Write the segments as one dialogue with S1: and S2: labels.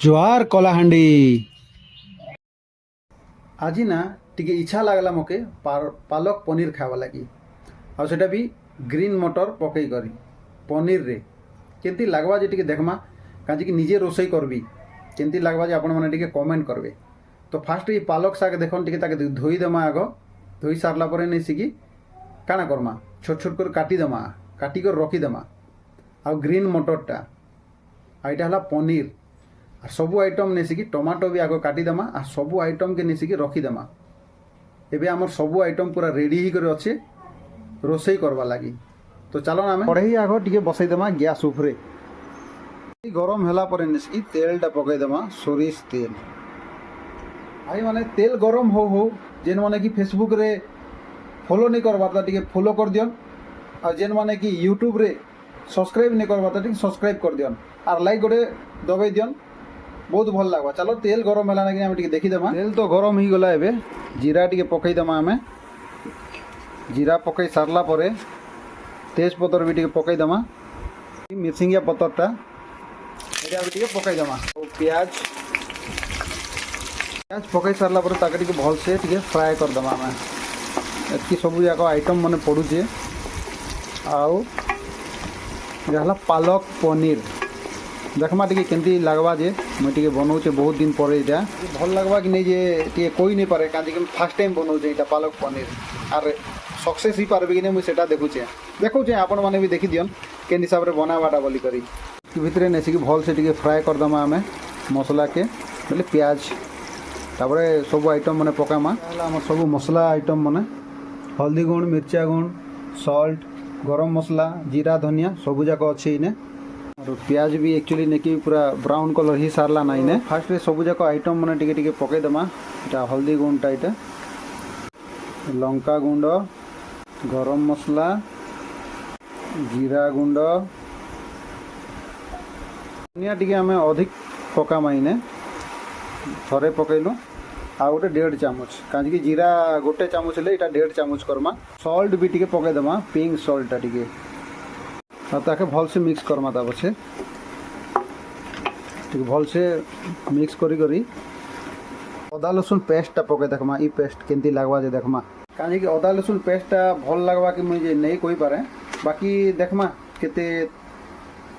S1: जोहार कलाहांडी। आज ना टिके इच्छा लागला मोके पालक पनीर खावा लगी आ सेटा भी ग्रीन मटर पकई करी पनीर रे केंती लागवा जे टिके देखमा काजी कि निजे रोसई करबी केंती लागवा जे आपण माने टिके कमेंट करबे। तो फास्ट ये पालक शाक देखन टिके ताके धोई देमा आगो धोई सारला परे नेसिकी काना करमा छोट छोट कर काटी देमा काटी कर रखी देमा आ ग्रीन मटरटा आइटा हला पनीर आ सबू आइटम नेसिकी टमाटो भी आगो काटिदेमा आ सबू आइटम के नेसिकी रखीदेमा। एबे आमर सबू आइटम पूरा रेडी ही कर अच्छे रोसई करवा लगी। तो चलो ना कढ़ई आगो टिके बसईदेमा गैस उपरे गरम होला परे नेसिकी तेलटा पकईदेमा सोरिष तेल। भाई माने तेल गरम हो जेन माने कि फेसबुक रे फॉलो नहीं करवा टिके फॉलो कर दियन और जेन माने कि यूट्यूब रे सब्सक्राइब नहीं करवा टिके सब्सक्राइब कर दियन और लाइक गोटे दबाई दियन बहुत भल लगवा। चलो तेल गरम है ना कि देखीदेमा तेल तो गरम ही गला एबे जीरा टिके पकईदेमा आमे जीरा पकई सारला परे तेज पतर भी टिके पकईदेमा मिर्सिंगिया पतरटा एटा भी टिके पकईदेमा और प्याज पकई सारला परे ताके टिके भल से टिके फ्राई कर देमा आमे एतकी सब जाक आइटम माने पड़ुचे आउ रहला पालक पनीर देखमा टिके केंती लागवा जे मैं टिके बनाऊचे बहुत दिन पर इटा भल लगवा कि नहीं जे टिके कोई नहीं पारे काजी कि फर्स्ट टाइम बनाऊचे इटा पालक पनीर आर सक्सेस ही पारबे कि नहीं मुझे सेटा देखुचे आपण माने भी देखि दियन केन हिसाब रे बनावाटा बोली करी कि भितरे नेसी कि भल से टिके फ्राई कर दमा आमे मसला के बोले प्याज तापरे सब आइटम माने पकामा हमर सब मसला आइटम माने हल्दी गुण मिर्चा गुण सॉल्ट गरम मसला जीरा धनिया सब जाक अच्छे इने और प्याज भी एक्चुअली नेकी पूरा ब्राउन कलर ही सारला ना इने फास्ट रे सब जाक आइटम माने टिके टिके पकई देमा इटा हल्दी गुंडा इटा लंका गुंड गरम मसला जीरा गुंड धनिया टिके आमे अधिक पकामा इने थरे पकईलु आ गोटे 1.5 चामच काजी कि जीरा गोटे चामच ले इटा 1.5 चामच करमा सॉल्ट भी टिके पकई देमा पिंक सॉल्ट टिके ताके भल से मिक्स करमा ता पछे ठीक भल से मिक्स करी करी अदा लसुन पेस्टटा पके देखमा ई पेस्ट केंती लागवा जे देखमा काजी कि अदा लसुन पेस्टटा भल लागवा कि मुझे नहीं कोई पारे बाकी देखमा केते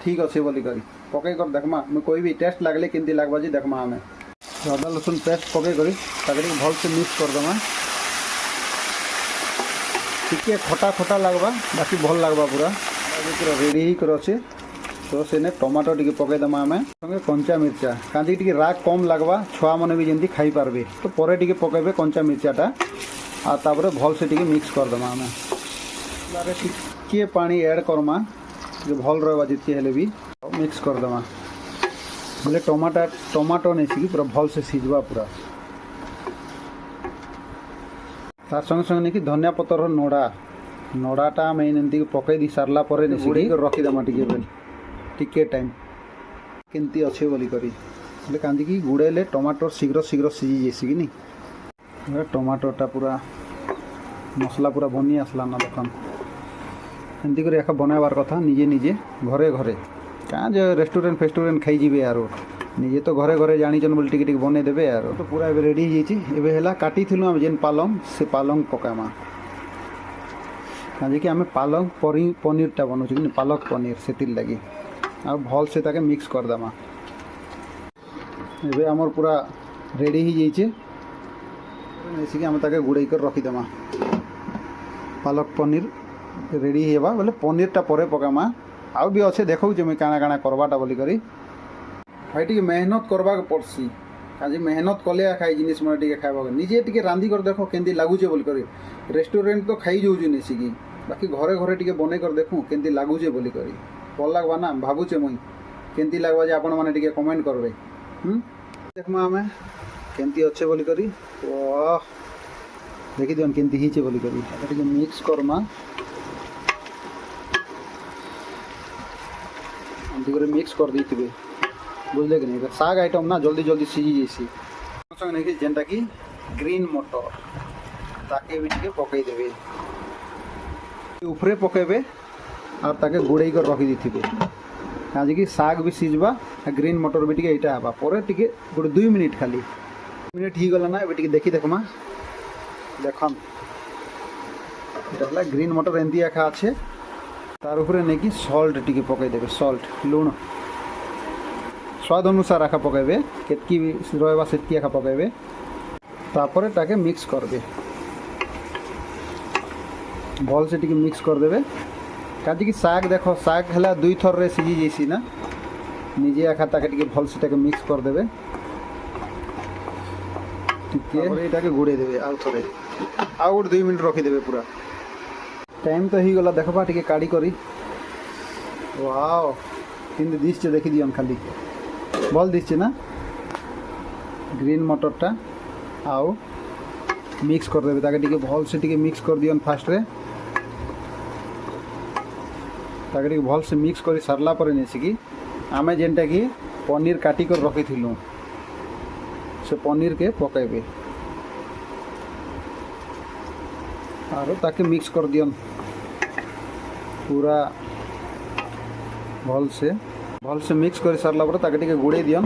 S1: ठीक अच्छे बोली करी पके कर देखमा मैं कोई भी टेस्ट लागले केंती लागवा जे देखमा हमें अदा लसुन पेस्ट पके करी ताके भल से मिक्स कर देमा टिके खटा खटा लागवा बाकी भल लागवा पूरा पूरा रेडी ही कर अच्छे। तो सेने टमाटो टिके पकई देमा आमे संगे कंचा मिर्चा कांदी टिके राग कम लागवा छुआ माने भी जेंती खाई पारबे तो परे टिके पकईबे कंचा मिर्चाटा आ तापरे भल से टिके मिक्स कर देमा आमे लारे टिके पानी ऐड करमा जो भल रहबा जितके हेले भी मिक्स कर देमा बोले टमाटो नहीं सी पूरा भल से सिझवा पूरा तार संगे संगे नहीं कि धनिया पतर नोड़ा नोड़ाटा आम एमती पकई दी सारला परे गुड़ी रखीदेमा टिके टाइम केमती अच्छे बोली करी बोले कांदी कि गुड़ेले टमाटर शीघ्र शीघ्र सीझी जाइसी कि नहीं टमाटरटा पूरा मसला पूरा बनी आसला ना दकान एमती कर एका बनाबार कथा निजे निजे घरे घरे क्या जो रेस्टोरेंट फेस्टोरेंट खाई जीवे यार निजे तो घरे घरे जानीचन बोली टिके टिके बने देबे यार तो पूरा एबे रेडी हो जाइए एबे हला काटी थिलु हम जेन पालंग से पालंग पकामा काजे कि आमे पालक पनीरटा बनाऊँ कि पालक पनीर से लगी आ भल से ताके मिक्स कर देमा एबे हमर पूरा रेडी ही जाइए ऐसे कि आमे ताके गुड़ाई कर रखीदेमा पालक पनीर रेडी हेबा बोले पनीरटा परे पकामा आउ भी अच्छे देखो मुझे काना काना करवाटा बोली करी भाई टिके मेहनत करवा पड़सी काजे मेहनत कले खाई जिनिस मन टिके खाइबा निजे टिके रांधी कर देखो केंती लागुचे बोली करी रेस्टोरेंट तो खाई जाऊँ नेसिकी बाकी घरे घरे टिके बने कर देखूँ केंती लागुचे बोली करी भल लगवा ना भावुचे मुई केंती लगवा जे आपण माने टिके कमेंट करबे देखमा हमें केंती अच्छे बोली करी वाह देखि दियन केंती हिचे बोली करी टिके मिक्स करमा एमती करे मिक्स कर देथिबे बुझले कि नहीं साग आइटम ना जल्दी जल्दी सीझी जाइसी संगे नहीं जेनटा कि ग्रीन मटर ताके भी टिके पकई देबे उपरे पकेबे और ताके गुड़ाई कर रखी दी काजी कि साग भी सीझबा ग्रीन मटर भी टिके एटा आबा परे टिके गोटे 2 मिनिट खाली मिनिट ही गला ना एबे टिके देखी देखमा देखम এটা হলা গ্রিন মটর এন্তি আখা আছে তার উপরে নেকি সল্ট টিকে পকাই দেবে সল্ট লুণ স্বাদ অনুসার আখা পকাইবে কেতকি রয়বা সেতকি আখা পকাইবে তারপরে তাকে মিক্স করবে ভল সে টিকে মিক্স করে দেবে কাজে কি শাক দেখো শাক হেলা 2 থর রে সিজি যাইছি না নিজে আখা তাকে টিকে ভল সেটাকে মিক্স করে দেবে টিকে এটাকে গুড়ে দেবে আর থরে আর 2 মিনিট রাখি দেবে পুরা টাইম তো হয়ে গলা দেখবা টিকে কাড়ি করি ওয়াও কিন্তু দিচ্ছে দেখি দিয়ন খালি বল দিচ্ছে না গ্রিন মটরটা আও মিক্স করে দেবে তাকে টিকে ভল সে টিকে মিক্স করে দিয়ন ফার্স্ট রে তাকে টিকে ভল সে মিক্স করে সারলা পরে নেছি কি आमे जेनटा कि पनीर काटी कर रखी थिलु से पनीर के पकाइबे और ताके मिक्स कर दियन पूरा भल से मिक्स कर सारला पर ताके टिके गुड़े दियन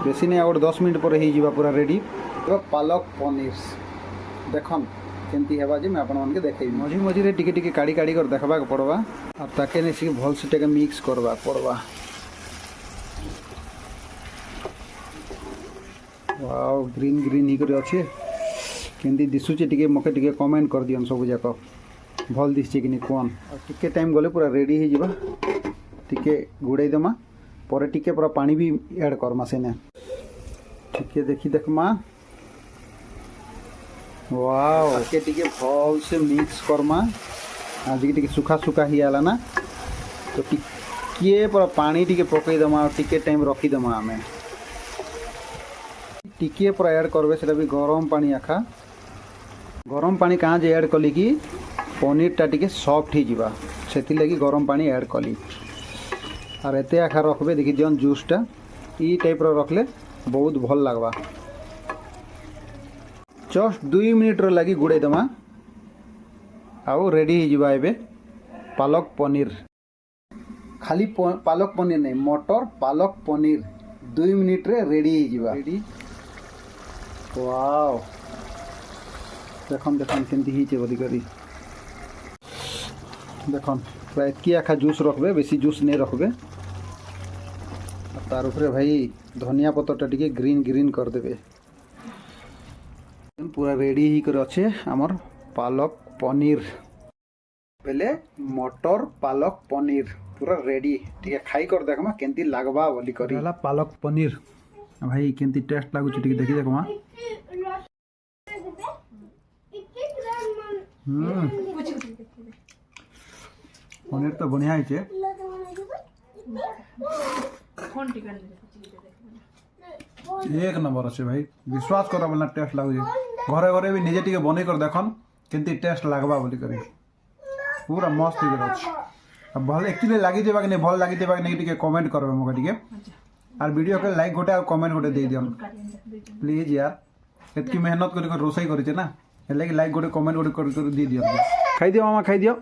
S1: बेसी नहीं और 10 मिनट पर ही जीवा पूरा रेडी तो पालक पनीर देखन केमती हेबा जे मैं आपन मन के देखाई मझी मझी रे टिके टिके काड़ी काड़ी कर देखबा के पड़वा और ताके नेसी भल से टिके मिक्स करबा पड़वा वाओ ग्रीन ग्रीन ही करे अच्छे केंदी दिसुचे टिके मके टिके कमेंट कर दियन सब जाक भल दिसचे कि कोन टिके टाइम गले पूरा रेडी हो जिबा टिके गुड़े दमा पर टिके पूरा पानी भी ऐड करमा सेने टिके देखी देखमा वाओ के टिके भल से मिक्स करमा आज के टिके सुखा सुखा ही आला ना तो टिके पूरा पानी टिके पकई दमा टिके टाइम रखी दमा हमें टिके पूरा ऐड करबे सेटा भी गरम पानी आखा गरम पानी कहाँ जे ऐड कली कि पनीर टा टिके सॉफ्ट ही जीवा सेति लगी गरम पानी ऐड कली और एते आखा रखबे देखि जन जूसटा ई टाइप रो रखले बहुत भल लागबा जस्ट 2 मिनिट रो लगी गुड़े दमा आउ रेडी ही जीवा एबे पालक पनीर खाली पालक पनीर नहीं मटर पालक पनीर 2 मिनिट रे रेडी ही जीवा रेडी वाओ देखन देखन केमती हिचे बदी करी देखन पूरा एतकी आखा जूस रखबे बेसी जूस नहीं रखबे तार ऊपर भाई धनिया पत्तरटा टिके ग्रीन ग्रीन कर देबे पूरा रेडी ही कर अच्छे हमर पालक पनीर पहले मटर पालक पनीर पूरा रेडी टिके खाई कर देखमा केमती लागबा बोली करी वाला पालक पनीर भाई केमती टेस्ट लागु टिके देखि देखमा पनीर तो बढ़िया है एक नंबर अच्छे भाई विश्वास करा बोलना टेस्ट लागु घरे घरे भी निजे टिके बनै कर देखन केमती टेस्ट लागबा बोली करी पूरा मस्त ही अछि अब भल एक्चुअली लागि देबा कि नहीं भल लागि देबा कि नहीं टिके कमेंट करबे मके टिके और वीडियो के लाइक गोटे और कमेंट गोटे दे दियन प्लीज यार एतकी मेहनत करी कर रोसई करी छे ना एले कि लाइक गोटे कमेंट गोटे कर दे दियन खाई दियो मामा खाई दियो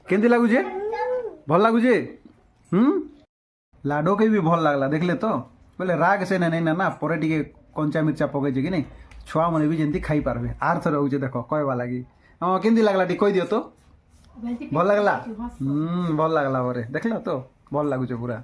S1: केंती लागु जे भल लागु जे लाडो के भी भल लागला देखले तो बोले राग से नहीं ना परे टिके कंचा मिर्चा पकै जे कि नहीं छुआ मने भी जेंती खाई पारबे आर थरे होजे देखो कहबा लागी हां केंती लागला टी कहि दियो तो भल लागला भल लागला बरे देखला तो भल लागु छे पूरा